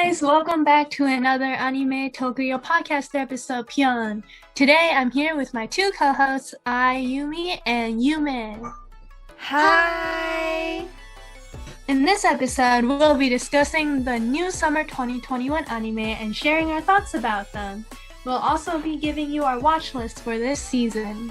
guys, welcome back to another Anime Tokoyo podcast episode, Pyeon. Today I'm here with my two co-hosts, Ayumi and Yumin. Hi! In this episode, we'll be discussing the new summer 2021 anime and sharing our thoughts about them. We'll also be giving you our watch list for this season.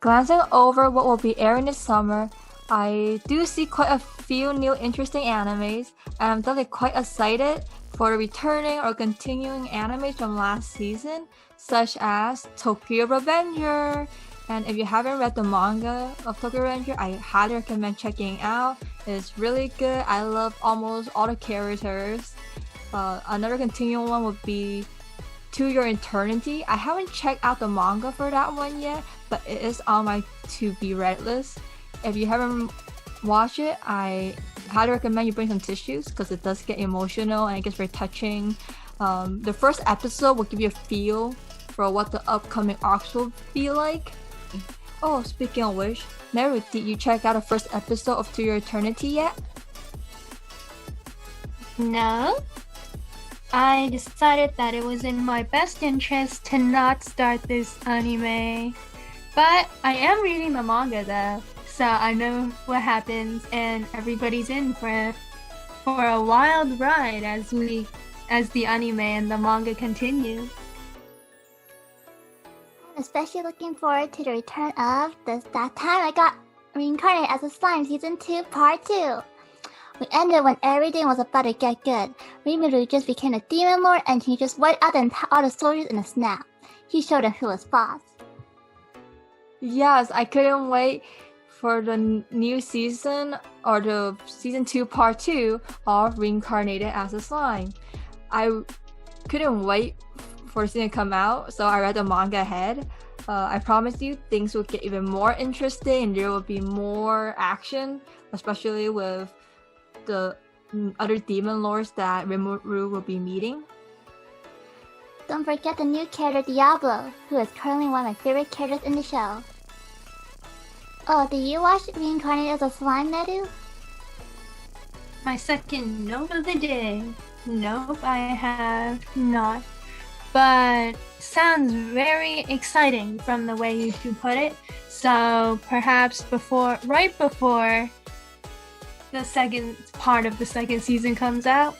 Glancing over what will be airing this summer, I do see quite a few new interesting animes, and I'm definitely quite excited for the returning or continuing animes from last season, such as Tokyo Revenger. And if you haven't read the manga of Tokyo Revenger, I highly recommend checking it out. It's really good. I love almost all the characters. Another continuing one would be To Your Eternity. I haven't checked out the manga for that one yet, but it is on my to-be read list. If you haven't watched it, I highly recommend you bring some tissues because it does get emotional and it gets very touching. The first episode will give you a feel for what the upcoming arcs will be like. Oh, speaking of which, Neru, did you check out the first episode of To Your Eternity yet? No. I decided that it was in my best interest to not start this anime. But I am reading the manga though, so I know what happens and everybody's in for a wild ride as the anime and the manga continue. I'm especially looking forward to the return of that time I got reincarnated as a slime season 2 part 2. We ended when everything was about to get good. Rimuru just became a demon lord and he just wiped out all the soldiers in a snap. He showed them who was boss. Yes, I couldn't wait for the new season or the season 2 part 2 of Reincarnated as a Slime. I couldn't wait for the season to come out, so I read the manga ahead. I promise you things will get even more interesting and there will be more action, especially with the other demon lords that Rimuru will be meeting. Don't forget the new character Diablo, who is currently one of my favorite characters in the show. Oh, did you watch Reincarnated as a Slime, Nedu? My second note of the day. Nope, I have not. But sounds very exciting from the way you two put it. So perhaps right before the second part of the second season comes out,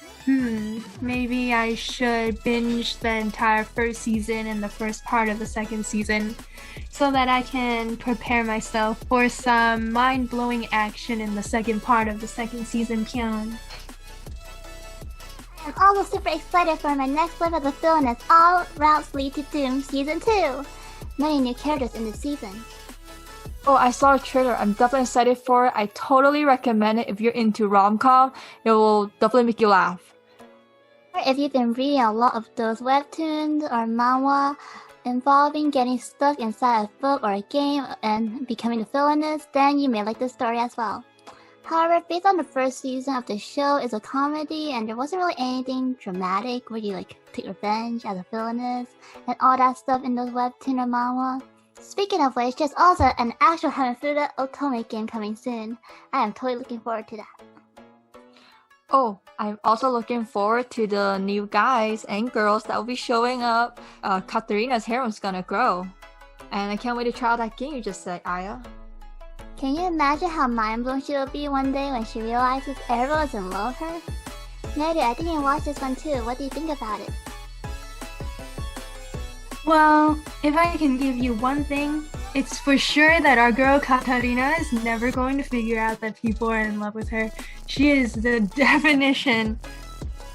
maybe I should binge the entire first season and the first part of the second season so that I can prepare myself for some mind-blowing action in the second part of the second season, Pyeon. I'm also super excited for my next live as a villainess, All Routes Lead to Doom Season 2. Many new characters in this season. Oh, I saw a trailer. I'm definitely excited for it. I totally recommend it if you're into rom-com. It will definitely make you laugh. Or if you've been reading a lot of those webtoons or manhwa involving getting stuck inside a book or a game and becoming a villainess, then you may like this story as well. However, based on the first season of the show, it's a comedy and there wasn't really anything dramatic where you take revenge as a villainess and all that stuff in those webtoon or manhwa. Speaking of which, there's also an actual Hanafuda Otome game coming soon. I am totally looking forward to that. Oh, I'm also looking forward to the new guys and girls that will be showing up. Katarina's harem's gonna grow. And I can't wait to try out that game you just said, Aya. Can you imagine how mind-blown she will be one day when she realizes everyone's in love with her? Nedu, I think you watched this one too. What do you think about it? Well, if I can give you one thing, it's for sure that our girl Katarina is never going to figure out that people are in love with her. She is the definition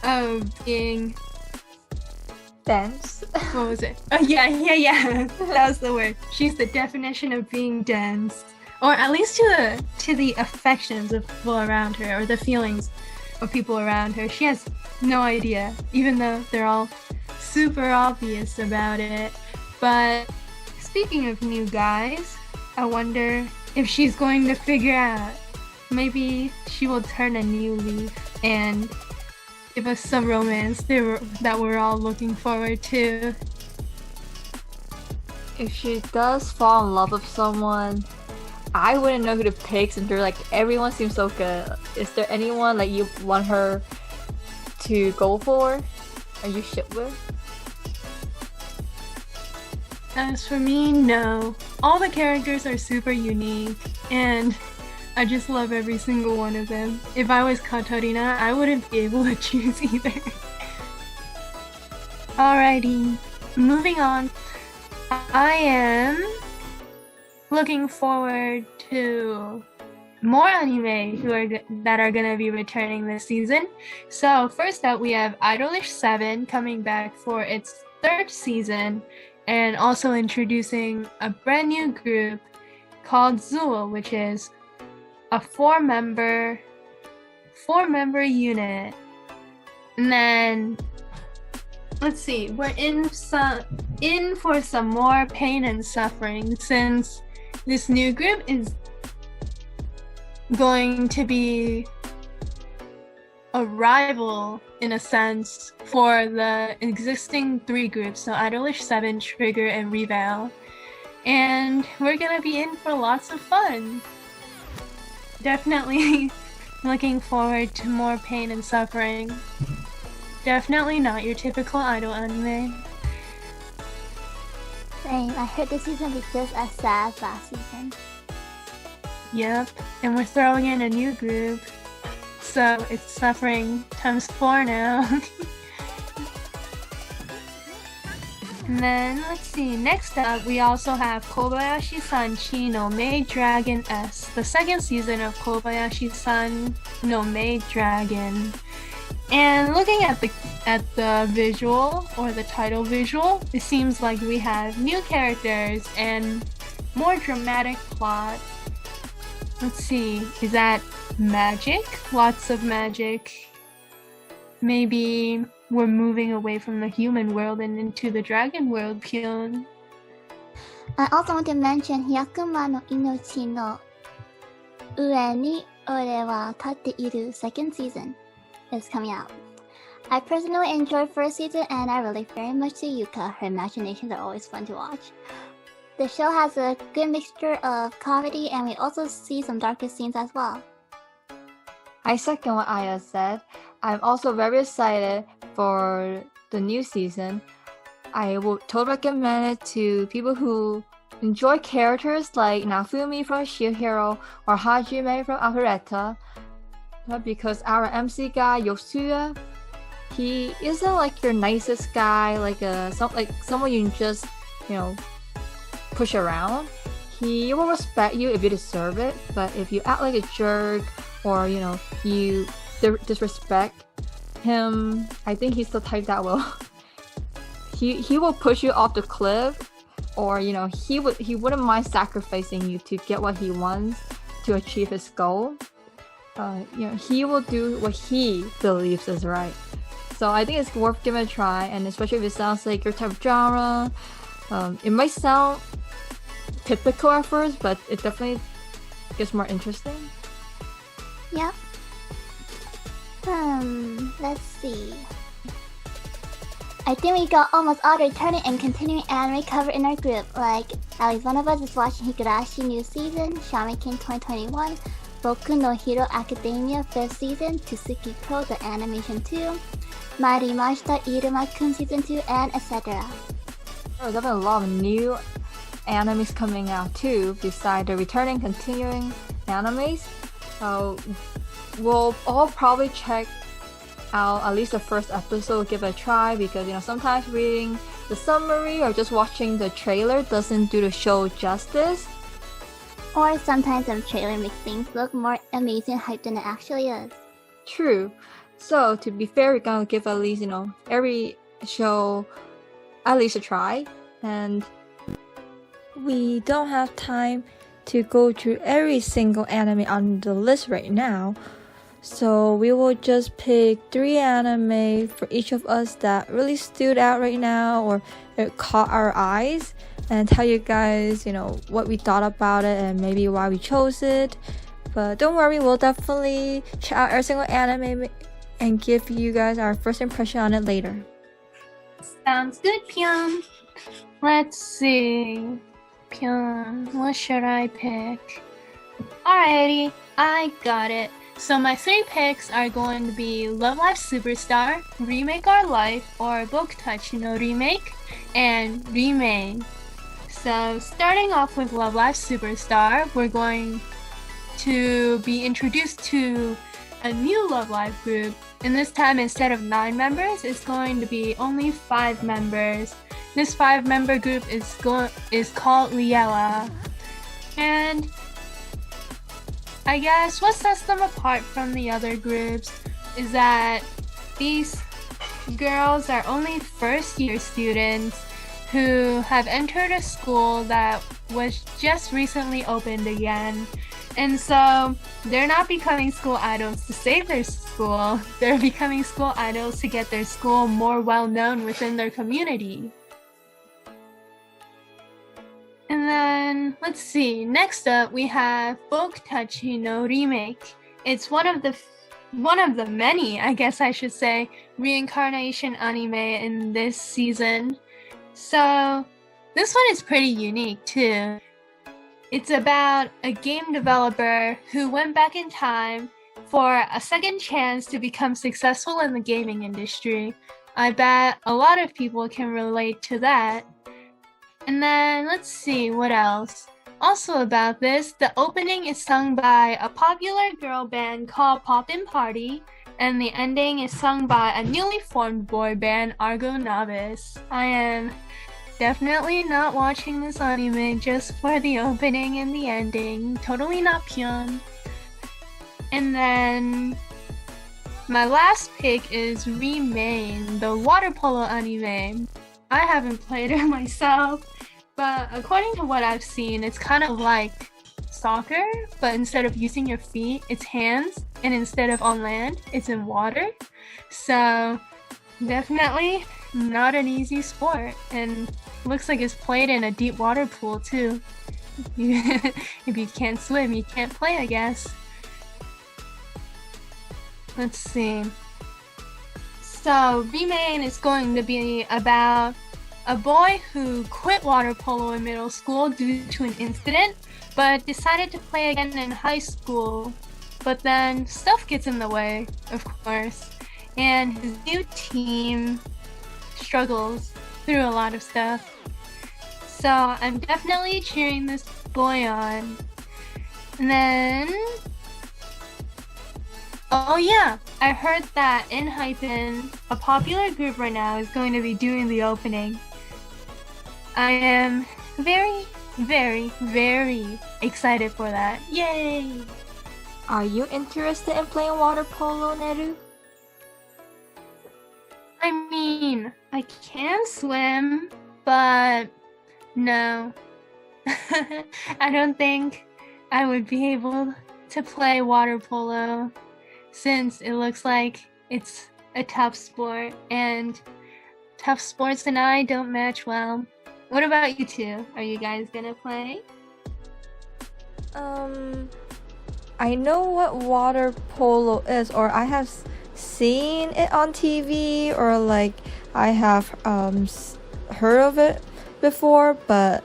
of being... dense. What was it? Oh, yeah. That was the word. She's the definition of being dense. Or at least to the affections of people around her, or the feelings of people around her. She has no idea, even though they're all super obvious about it. But speaking of new guys, I wonder if she's going to figure out. Maybe she will turn a new leaf and give us some romance that we're all looking forward to. If she does fall in love with someone, I wouldn't know who to pick since everyone seems so good. is there anyone like you want her to go for? Are you ship with? As for me, no. All the characters are super unique, and I just love every single one of them. If I was Katarina, I wouldn't be able to choose either. Alrighty, moving on. I am looking forward to more anime that are gonna be returning this season. So first up, we have Idolish 7 coming back for its 3rd season, and also introducing a brand new group called Zool, which is a four-member unit. And then let's see, we're in for some more pain and suffering, since this new group is going to be a rival, in a sense, for the existing 3 groups, so Idolish 7, Trigger, and Revale. And we're gonna be in for lots of fun. Definitely looking forward to more pain and suffering. Definitely not your typical idol anime. Same, I heard this season was just as sad as last season. Yep, and we're throwing in a new group, so it's suffering times 4 now. And then, let's see, next up we also have Kobayashi-san Chi no Maid Dragon S, the 2nd season of Kobayashi-san no Maid Dragon. And looking at the visual, or the title visual, it seems like we have new characters and more dramatic plot. Let's see, is that magic? Lots of magic. Maybe we're moving away from the human world and into the dragon world, Pyeon. I also want to mention Hyakuma no Inochi no Ue ni Ore wa Tatte iru 2nd season is coming out. I personally enjoyed 1st season and I relate very much to Yuka. Her imaginations are always fun to watch. The show has a good mixture of comedy, and we also see some darker scenes as well. I second what Aya said. I'm also very excited for the new season. I would totally recommend it to people who enjoy characters like Nafumi from Shield Hero or Hajime from Alpharetta, because our MC guy Yosuya, he isn't like your nicest guy, like someone you just push around. He will respect you if you deserve it, but if you act like a jerk or you disrespect him, I think he's the type that will he will push you off the cliff, or he wouldn't mind sacrificing you to get what he wants to achieve his goal. He will do what he believes is right. So I think it's worth giving it a try, and especially if it sounds like your type of genre. It might sound typical at first, but it definitely gets more interesting. Yeah. Let's see. I think we got almost all the returning and continuing anime covered in our group. Like, at least one of us is watching Higurashi new season, Shaman King 2021, Boku no Hero Academia 5th season, Tsuki Pro the animation 2, Marimashita Iruma-kun season 2, and etc. There's definitely a lot of new animes coming out too, besides the returning, continuing animes. So we'll all probably check out at least the first episode, give it a try, because sometimes reading the summary or just watching the trailer doesn't do the show justice. Or sometimes the trailer makes things look more amazing hyped than it actually is. True. So to be fair, we're gonna give at least every show at least a try, and we don't have time to go through every single anime on the list right now, so we will just pick 3 anime for each of us that really stood out right now or it caught our eyes, and tell you guys what we thought about it and maybe why we chose it. But don't worry, we'll definitely check out every single anime and give you guys our first impression on it later. Sounds good, Pyeon. Let's see. Pyeon, what should I pick? Alrighty, I got it. So my 3 picks are going to be Love Live Superstar, Remake Our Life, or Bokutachi no Remake, and Remake. So starting off with Love Live Superstar, we're going to be introduced to a new Love Live group, and this time instead of 9 members, it's going to be only 5 members. This 5-member group is called Liela, and I guess what sets them apart from the other groups is that these girls are only first-year students who have entered a school that was just recently opened again. And so they're not becoming school idols to save their school, they're becoming school idols to get their school more well-known within their community. And then, let's see, next up we have Bokutachi no Remake. It's one of the many, I guess I should say, reincarnation anime in this season. So, this one is pretty unique too. It's about a game developer who went back in time for a second chance to become successful in the gaming industry. I bet a lot of people can relate to that. And then, let's see, what else? Also about this, the opening is sung by a popular girl band called Poppin' Party, and the ending is sung by a newly formed boy band, Argo Novice. I am definitely not watching this anime just for the opening and the ending. Totally not Pyeon. And then, my last pick is Remain, the water polo anime. I haven't played it myself, but according to what I've seen, it's kind of like soccer, but instead of using your feet, it's hands, and instead of on land, it's in water. So definitely not an easy sport, and looks like it's played in a deep water pool too. If you can't swim, you can't play, I guess. Let's see. So Remain is going to be about a boy who quit water polo in middle school due to an incident, but decided to play again in high school. But then stuff gets in the way, of course, and his new team struggles through a lot of stuff. So I'm definitely cheering this boy on. And then, oh yeah, I heard that ENHYPEN, a popular group right now, is going to be doing the opening. I am very, very, very excited for that. Yay! Are you interested in playing water polo, Neru? I mean, I can swim, but no. I don't think I would be able to play water polo, since it looks like it's a tough sport, and tough sports and I don't match well. What about you two? Are you guys gonna play? I know what water polo is, or I have seen it on TV, or like I have heard of it before, but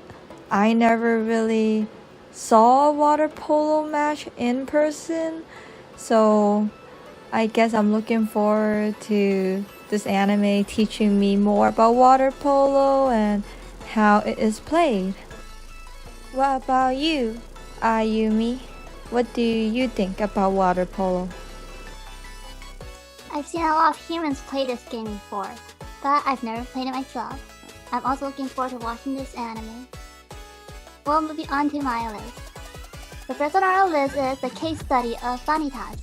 I never really saw a water polo match in person. So I guess I'm looking forward to this anime teaching me more about water polo and how it is played. What about you, Ayumi? What do you think about water polo? I've seen a lot of humans play this game before, but I've never played it myself. I'm also looking forward to watching this anime. Well, moving on to my list. The first on our list is the case study of Vanitas.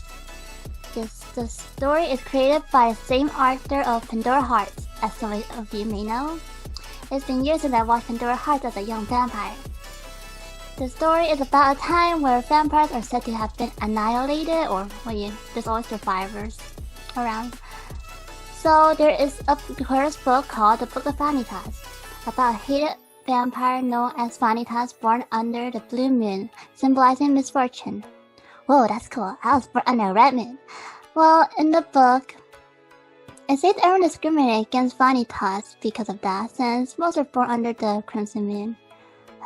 The story is created by the same author of Pandora Hearts, as some of you may know. It's been years since I watched Pandora Hearts as a young vampire. The story is about a time where vampires are said to have been annihilated, or there's always survivors around. So there is a first book called The Book of Vanitas, about a hated vampire known as Vanitas born under the blue moon, symbolizing misfortune. Whoa, that's cool. I was born under a red moon. Well, in the book, it says everyone discriminates against Vanitas because of that, since most are born under the crimson moon.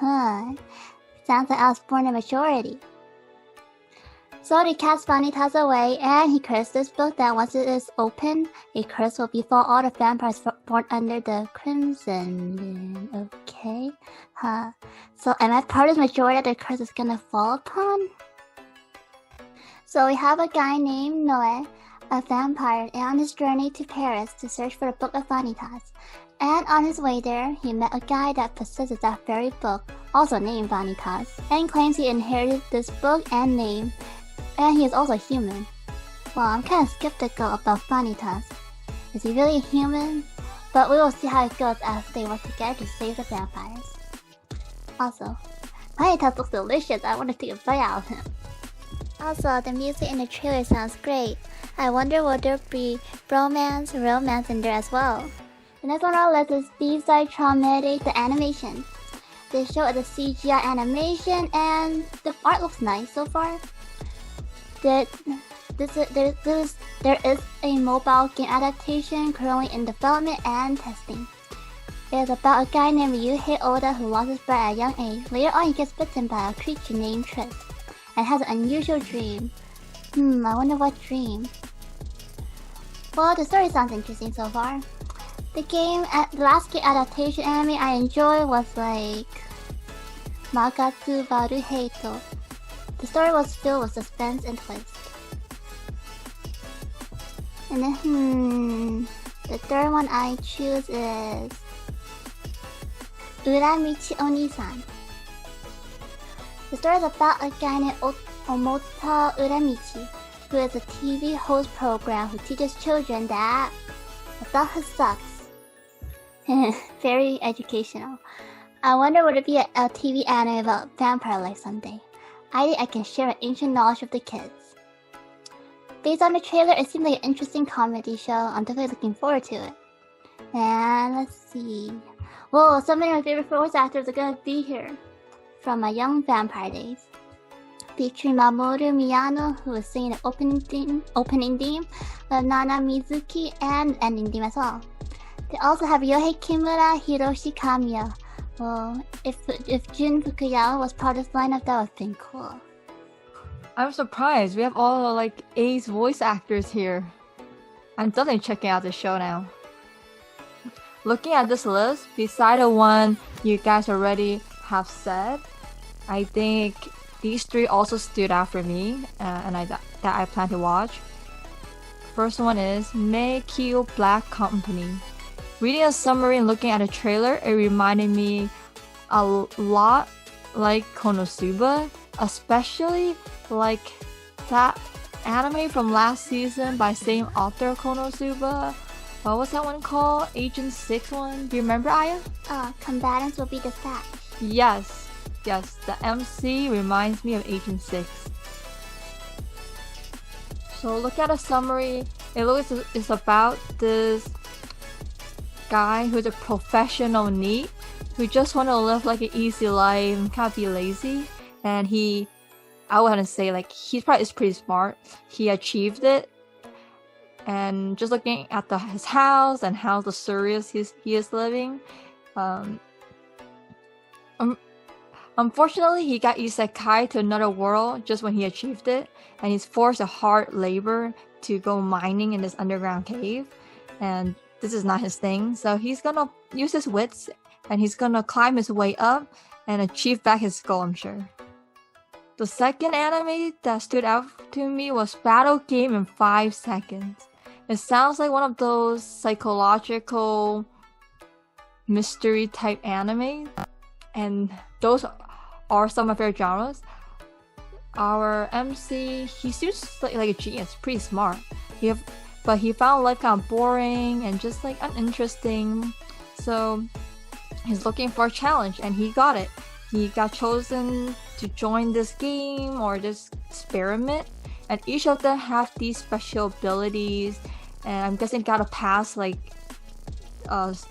Sounds like I was born a majority. So they cast Vanitas away, and he cursed this book that once it is opened, a curse will befall all the vampires born under the Crimson Moon. Okay. So am I part of the majority that the curse is gonna fall upon? So we have a guy named Noe, a vampire, on his journey to Paris to search for the Book of Vanitas. And on his way there, he met a guy that possesses that very book, also named Vanitas, and claims he inherited this book and name, and he is also human. Well, I'm kind of skeptical about Vanitas. Is he really a human? But we will see how it goes as they work together to save the vampires. Also, Vanitas looks delicious. I want to take a bite out of him. Also, the music in the trailer sounds great. I wonder will there be romance in there as well. The next one on our list is B-side Traumerei, the animation. They show the CGI animation and the art looks nice so far. There is a mobile game adaptation currently in development and testing. It is about a guy named Ryuhei Oda who lost his brother at a young age. Later on, he gets bitten by a creature named Triss and has an unusual dream. I wonder what dream. Well, the story sounds interesting so far. The last game adaptation anime I enjoyed was like Magatsu Baru Heito. The story was filled with suspense and twist. And then, the third one I choose is Uramichi Oniisan. The story is about a guy named Omota Uramichi, who is a TV host program who teaches children that adulthood sucks. Very educational. I wonder would it be a TV anime about vampire life someday. I think I can share an ancient knowledge with the kids. Based on the trailer, it seems like an interesting comedy show. I'm definitely looking forward to it. And let's see. Whoa, some of my favorite voice actors are gonna be here from my young vampire days. Featuring Mamoru Miyano, who is singing the opening theme, Nana Mizuki, and ending theme as well. They also have Yohei Kimura, Hiroshi Kamiya. Well, if Jun Fukuyawa was part of this lineup, that would have been cool. I'm surprised. We have all like ace voice actors here. I'm definitely checking out the show now. Looking at this list, beside the one you guys already have said, I think these three also stood out for me, and that I plan to watch. First one is Meikyuu Black Company. Reading a summary and looking at a trailer, it reminded me a lot like Konosuba, especially like that anime from last season by same author Konosuba. What was that one called? Agent 6 one? Do you remember, Aya? Combatants will be dispatched. Yes, the MC reminds me of Agent 6. So look at a summary. It looks it's about this guy who's a professional NEET who just want to live like an easy life and kind of be lazy. And I want to say like he's probably is pretty smart. He achieved it. And just looking at his house and how luxurious he is living, unfortunately he got isekai to another world just when he achieved it, and he's forced to hard labor to go mining in this underground cave, and this is not his thing. So he's gonna use his wits and he's gonna climb his way up and achieve back his goal, I'm sure. The second anime that stood out to me was Battle Game in 5 Seconds. It sounds like one of those psychological mystery type anime, and those are some of their genres. Our MC, he seems like a genius, pretty smart. But he found life kind of boring and just like uninteresting. So he's looking for a challenge, and he got it. He got chosen to join this game or this experiment, and each of them have these special abilities. And I'm guessing gotta pass like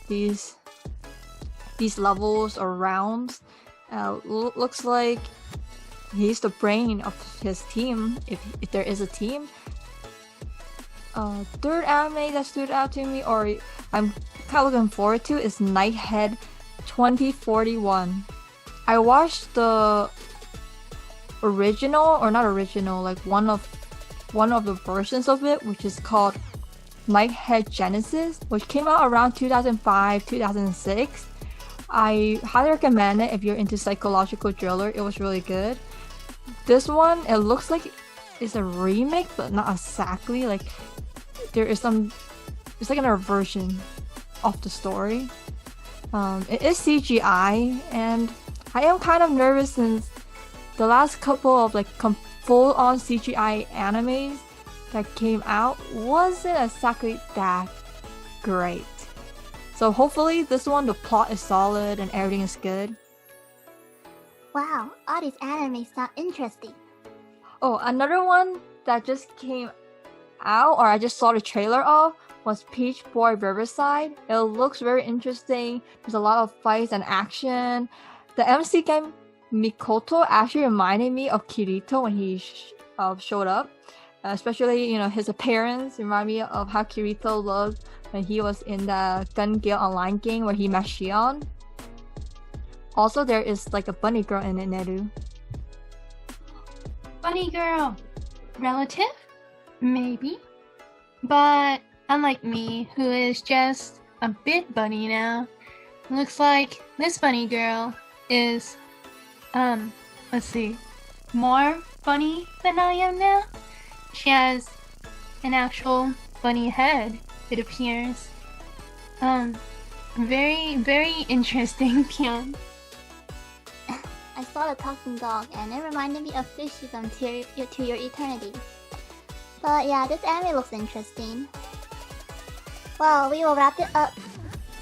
these levels or rounds. Looks like he's the brain of his team, if there is a team. Third anime that stood out to me, or I'm kind of looking forward to, is Nighthead 2041. I watched the original, or not original, like one of the versions of it, which is called Nighthead Genesis, which came out around 2005, 2006. I highly recommend it if you're into psychological thriller. It was really good. This one, it looks like it's a remake, but not exactly. Like there is some, it's like another version of the story. It is CGI, and I am kind of nervous since the last couple of like full-on CGI animes that came out wasn't exactly that great. So hopefully this one, the plot is solid and everything is good. Wow, all these animes sound interesting. Oh, another one that just came out, or I just saw the trailer of, was Peach Boy Riverside. It looks very interesting. There's a lot of fights and action. The MC game Mikoto actually reminded me of Kirito when he showed up. Especially, his appearance remind me of how Kirito looked when he was in the Gun Gale Online game where he met Shion. Also, there is like a bunny girl in it, Neru. Bunny girl. Relative? Maybe. But unlike me, who is just a bit bunny now, looks like this bunny girl is, let's see, more bunny than I am now. She has an actual bunny head, it appears. Very, very interesting, Pyeon. I saw the talking dog and it reminded me of Fishy from To Your Eternity. But yeah, this anime looks interesting. Well, we will wrap it up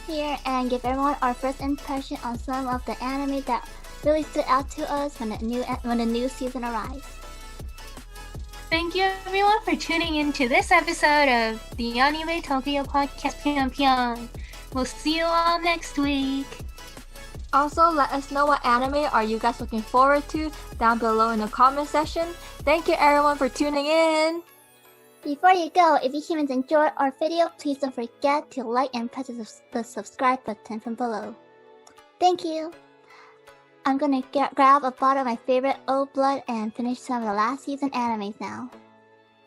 here and give everyone our first impression on some of the anime that really stood out to us when the new season arrives. Thank you everyone for tuning in to this episode of the Anime Tokoyo Podcast Pyeon Pyeon. We'll see you all next week. Also, let us know what anime are you guys looking forward to down below in the comment section. Thank you everyone for tuning in. Before you go, if you humans enjoyed our video, please don't forget to like and press the subscribe button from below. Thank you. I'm gonna grab a bottle of my favorite Old Blood and finish some of the last season animes now.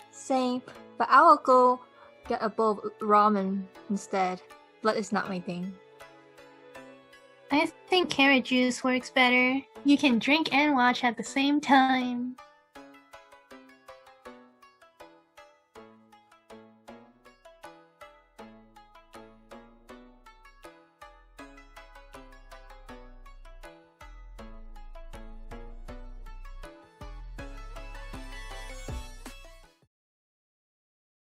Same, but I will go get a bowl of ramen instead. Blood is not my thing. I think carrot juice works better. You can drink and watch at the same time.